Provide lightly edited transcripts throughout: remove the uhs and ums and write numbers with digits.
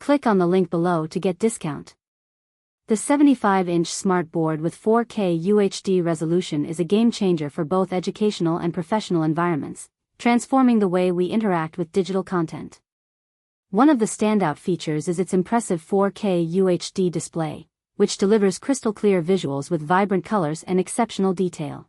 Click on the link below to get discount. The 75-inch smart board with 4K UHD resolution is a game-changer for both educational and professional environments, transforming the way we interact with digital content. One of the standout features is its impressive 4K UHD display, which delivers crystal-clear visuals with vibrant colors and exceptional detail.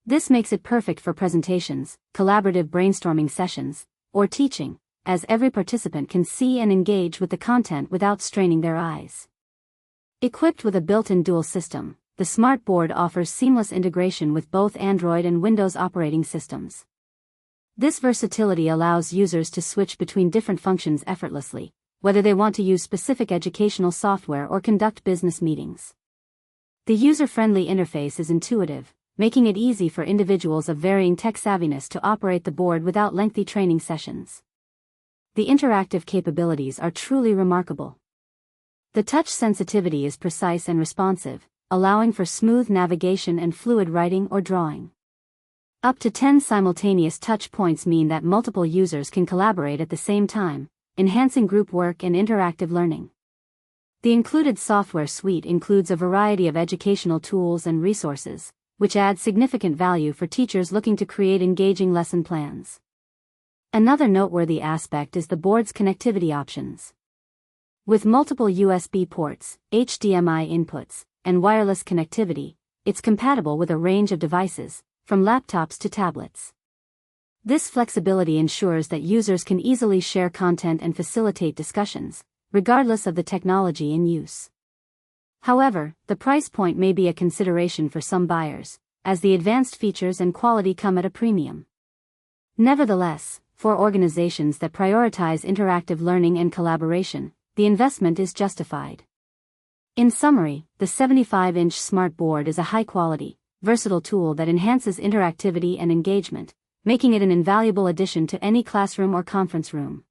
This makes it perfect for presentations, collaborative brainstorming sessions, or teaching, as every participant can see and engage with the content without straining their eyes. Equipped with a built-in dual system, the smart board offers seamless integration with both Android and Windows operating systems. This versatility allows users to switch between different functions effortlessly, whether they want to use specific educational software or conduct business meetings. The user-friendly interface is intuitive, making it easy for individuals of varying tech savviness to operate the board without lengthy training sessions. The interactive capabilities are truly remarkable. The touch sensitivity is precise and responsive, allowing for smooth navigation and fluid writing or drawing. Up to 10 simultaneous touch points mean that multiple users can collaborate at the same time, enhancing group work and interactive learning. The included software suite includes a variety of educational tools and resources, which add significant value for teachers looking to create engaging lesson plans. Another noteworthy aspect is the board's connectivity options. With multiple USB ports, HDMI inputs, and wireless connectivity, it's compatible with a range of devices, from laptops to tablets. This flexibility ensures that users can easily share content and facilitate discussions, regardless of the technology in use. However, the price point may be a consideration for some buyers, as the advanced features and quality come at a premium. Nevertheless, for organizations that prioritize interactive learning and collaboration, the investment is justified. In summary, the 75-inch smart board is a high-quality, versatile tool that enhances interactivity and engagement, making it an invaluable addition to any classroom or conference room.